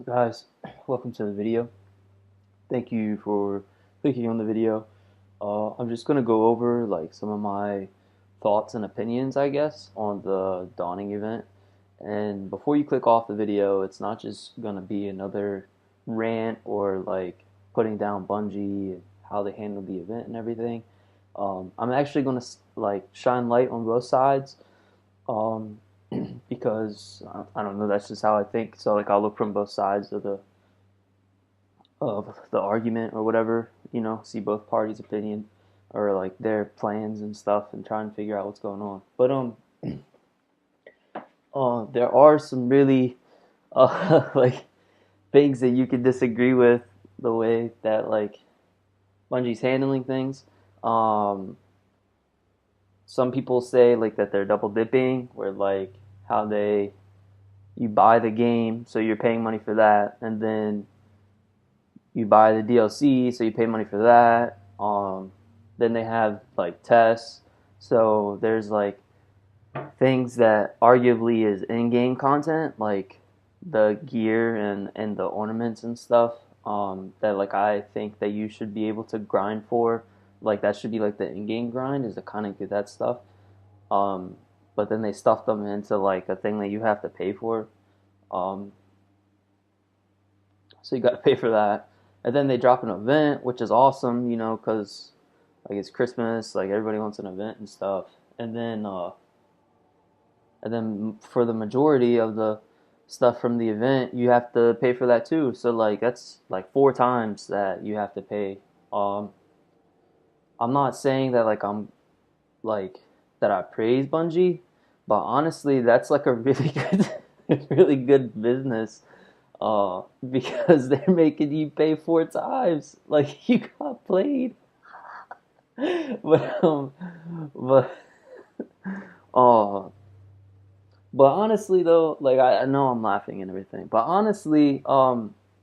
Guys, welcome to the video. Thank you for clicking on the video. I'm just gonna go over like some of my thoughts and opinions, I guess, on the dawning event. And before you click off the video, it's not just gonna be another rant or like putting down Bungie and how they handled the event and everything. I'm actually gonna like shine light on both sides. Um, because I don't know, that's just how I think. So like I'll look from both sides of the argument or whatever, see both parties' opinion or like their plans and stuff and try and figure out what's going on. But there are some really like things that you could disagree with the way that like Bungie's handling things. Um, some people say like that they're double dipping, where like how they you buy the game, so you're paying money for that, and then you buy the DLC, so you pay money for that. Then they have like tests, so there's like things that arguably is in-game content, like the gear and the ornaments and stuff. That like I think that you should be able to grind for. Like that should be like the in-game grind is to kind of get that stuff. Um, but then they stuff them into like a thing that you have to pay for. Um, so you got to pay for that, and then they drop an event, which is awesome, because like it's Christmas, like everybody wants an event and stuff. And then for the majority of the stuff from the event, you have to pay for that too. So like that's like four times that you have to pay. Um, I'm not saying that like I'm like that I praise Bungie, but honestly, that's like a really good, really good business. Because they're making you pay four times, like you got played. But but uh, but honestly though, like I know I'm laughing and everything, but honestly,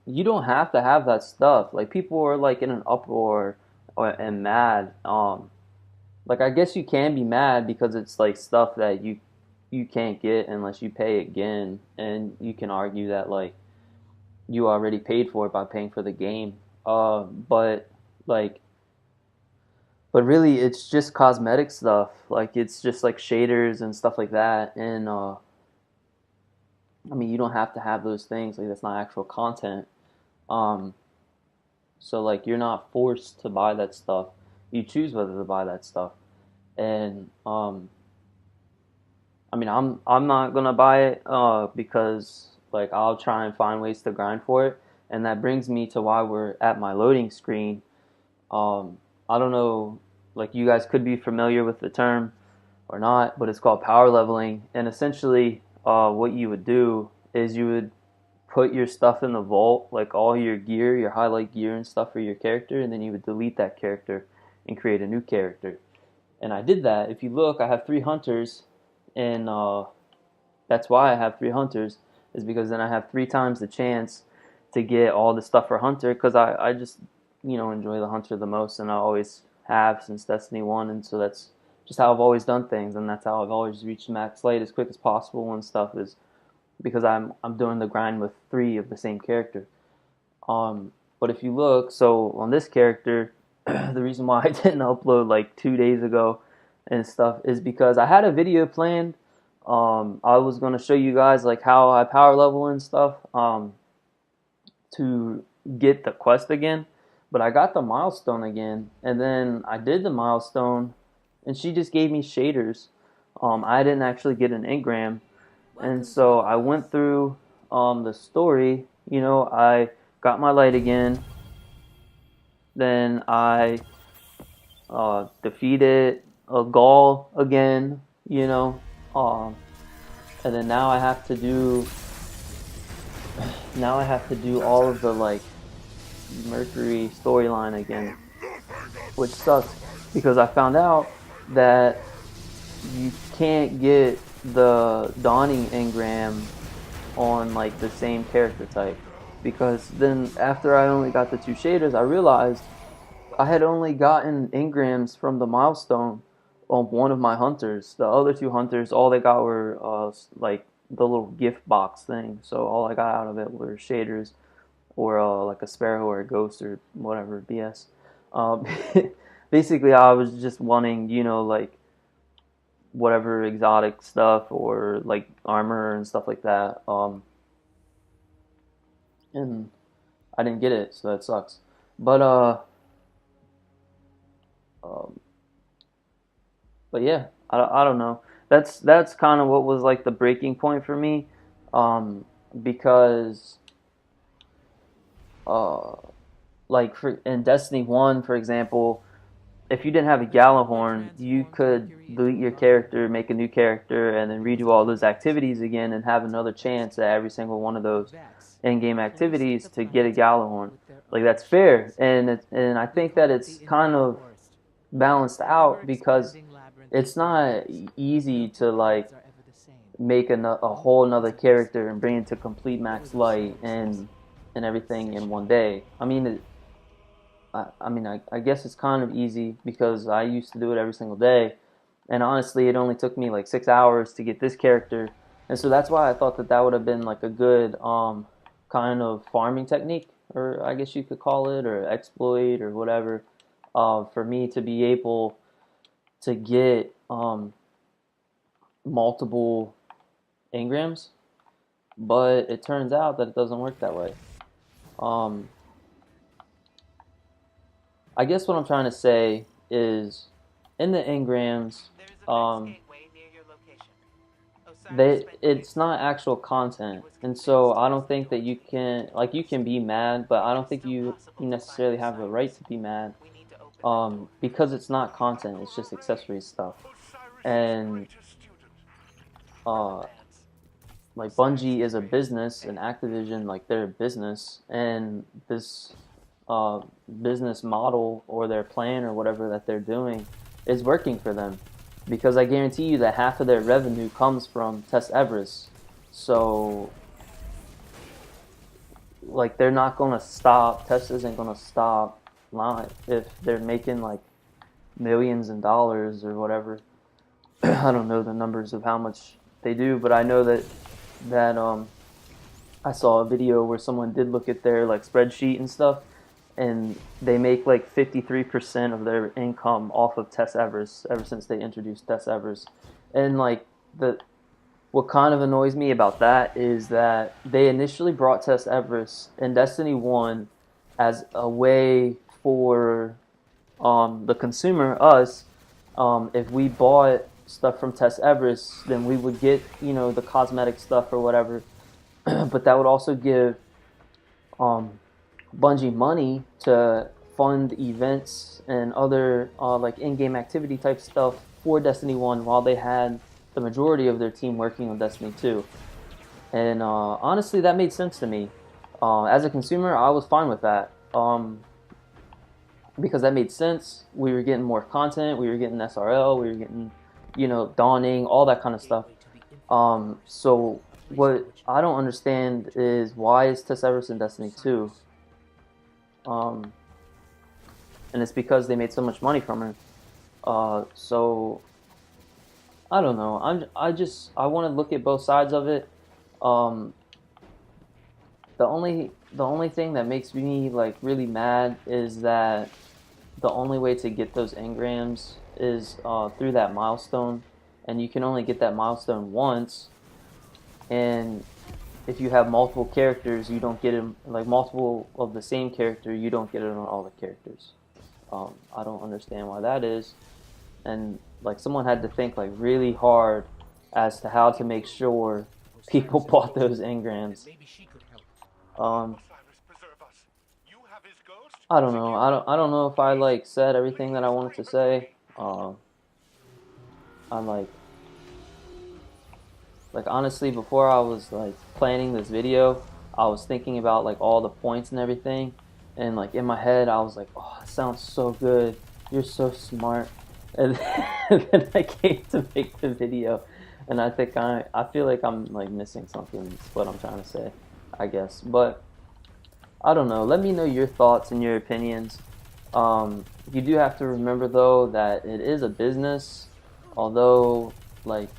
you don't have to have that stuff. Like people are like in an uproar and mad. Like I guess you can be mad because it's like stuff that you can't get unless you pay again, and you can argue that like you already paid for it by paying for the game. But like, but really, it's just cosmetic stuff. Like it's just like shaders and stuff like that. And I mean, you don't have to have those things. Like that's not actual content. Um, so like you're not forced to buy that stuff. You choose whether to buy that stuff. And I mean, I'm not gonna buy it because like I'll try and find ways to grind for it, and that brings me to why we're at my loading screen. I don't know, like you guys could be familiar with the term or not, but it's called power leveling, and essentially, what you would do is you would put your stuff in the vault, like all your gear, your highlight gear and stuff for your character, and then you would delete that character and create a new character. And I did that. If you look, I have three hunters, and that's why I have three hunters, is because then I have three times the chance to get all the stuff for hunter, because I just enjoy the hunter the most, and I always have since Destiny 1, and so that's just how I've always done things, and that's how I've always reached max light as quick as possible and stuff, is because I'm doing the grind with three of the same character. But if you look, so on this character, the reason why I didn't upload like 2 days ago and stuff is because I had a video planned. I was gonna show you guys like how I power level and stuff to get the quest again, but I got the milestone again, and then I did the milestone, and she just gave me shaders. I didn't actually get an engram, and so I went through the story. I got my light again. Then I defeated a Gaul again. You know, um, and then now I have to do all of the like Mercury storyline again, which sucks because I found out that you can't get the Dawning engram on like the same character type, because then after I only got the two shaders, I realized I had only gotten engrams from the milestone on one of my hunters. The other two hunters, all they got were like the little gift box thing. So all I got out of it were shaders or like a sparrow or a ghost or whatever BS. Um, Basically, I was just wanting, like whatever exotic stuff or like armor and stuff like that. And I didn't get it, so that sucks. But um, but yeah, I don't know. That's kind of what was like the breaking point for me, because uh, like for in Destiny One, for example, if you didn't have a Gjallarhorn, you could delete your character, make a new character, and then redo all those activities again, and have another chance at every single one of those in-game activities to get a Gjallarhorn. Like that's fair, and I think that it's kind of balanced out because it's not easy to like make a whole another character and bring it to complete max light and everything in one day. I guess it's kind of easy because I used to do it every single day, and honestly, it only took me like 6 hours to get this character, and so that's why I thought that that would have been like a good kind of farming technique, or I guess you could call it, or exploit, or whatever, for me to be able to get multiple engrams, but it turns out that it doesn't work that way. Um, I guess what I'm trying to say is, in the engrams, um, it's not actual content, and so I don't think that you can be mad, but I don't think you necessarily have the right to be mad, because it's not content, it's just accessory stuff, and uh, like Bungie is a business, and Activision, like they're a business, and this uh, business model or their plan or whatever that they're doing is working for them, because I guarantee you that half of their revenue comes from Tess Everest. So like they're not gonna stop. Tess isn't gonna stop if they're making like millions in dollars or whatever. I don't know the numbers of how much they do, but I know that I saw a video where someone did look at their like spreadsheet and stuff, and they make like 53% of their income off of Tess Everest ever since they introduced Tess Everest. And like the what kind of annoys me about that is that they initially brought Tess Everest in Destiny 1 as a way for the consumer, us, if we bought stuff from Tess Everest, then we would get, the cosmetic stuff or whatever. But that would also give um, Bungie money to fund events and other like in-game activity type stuff for Destiny 1 while they had the majority of their team working on Destiny 2. And honestly, that made sense to me. As a consumer, I was fine with that, because that made sense. We were getting more content, we were getting SRL, we were getting, dawning, all that kind of stuff. So what I don't understand is, why is Tess Everest in Destiny 2? And it's because they made so much money from her. So I don't know. I want to look at both sides of it. Um, the only thing that makes me like really mad is that the only way to get those engrams is through that milestone, and you can only get that milestone once. And if you have multiple characters, you don't get them, like multiple of the same character, you don't get it on all the characters. I don't understand why that is, and like someone had to think like really hard as to how to make sure people bought those engrams. Um, I don't know. I don't know if I like said everything that I wanted to say. I'm like honestly, before I was like planning this video, I was thinking about like all the points and everything, and like in my head I was like, oh, it sounds so good, you're so smart. And then I came to make the video, and I feel like I'm like missing something. Is what I'm trying to say, I guess. But I don't know. Let me know your thoughts and your opinions. You do have to remember though that it is a business, although like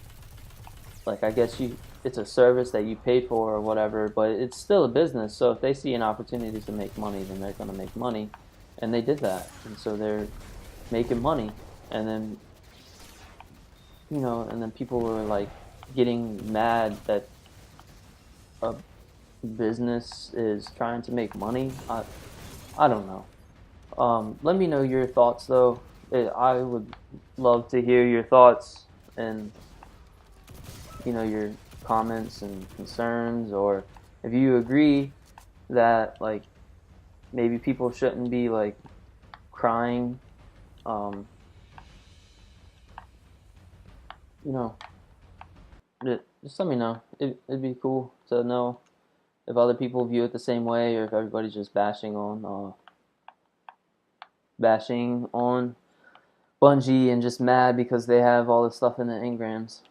I guess it's a service that you pay for or whatever, but it's still a business. So if they see an opportunity to make money, then they're going to make money, and they did that, and so they're making money, and then and then people were like getting mad that a business is trying to make money. I don't know. Let me know your thoughts though. I would love to hear your thoughts and your comments and concerns, or if you agree that like maybe people shouldn't be like crying. Just let me know. It'd be cool to know if other people view it the same way, or if everybody's just bashing on Bungie and just mad because they have all this stuff in the engrams.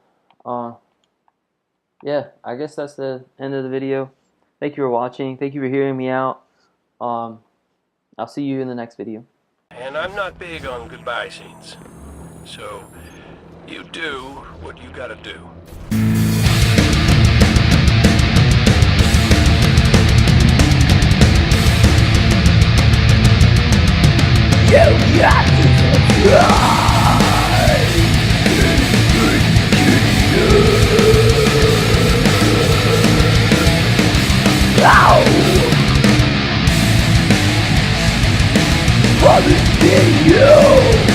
Yeah, I guess that's the end of the video. Thank you for watching. Thank you for hearing me out. I'll see you in the next video. And I'm not big on goodbye scenes. So, you do what you gotta do. You got to try. Ow! Promise me you.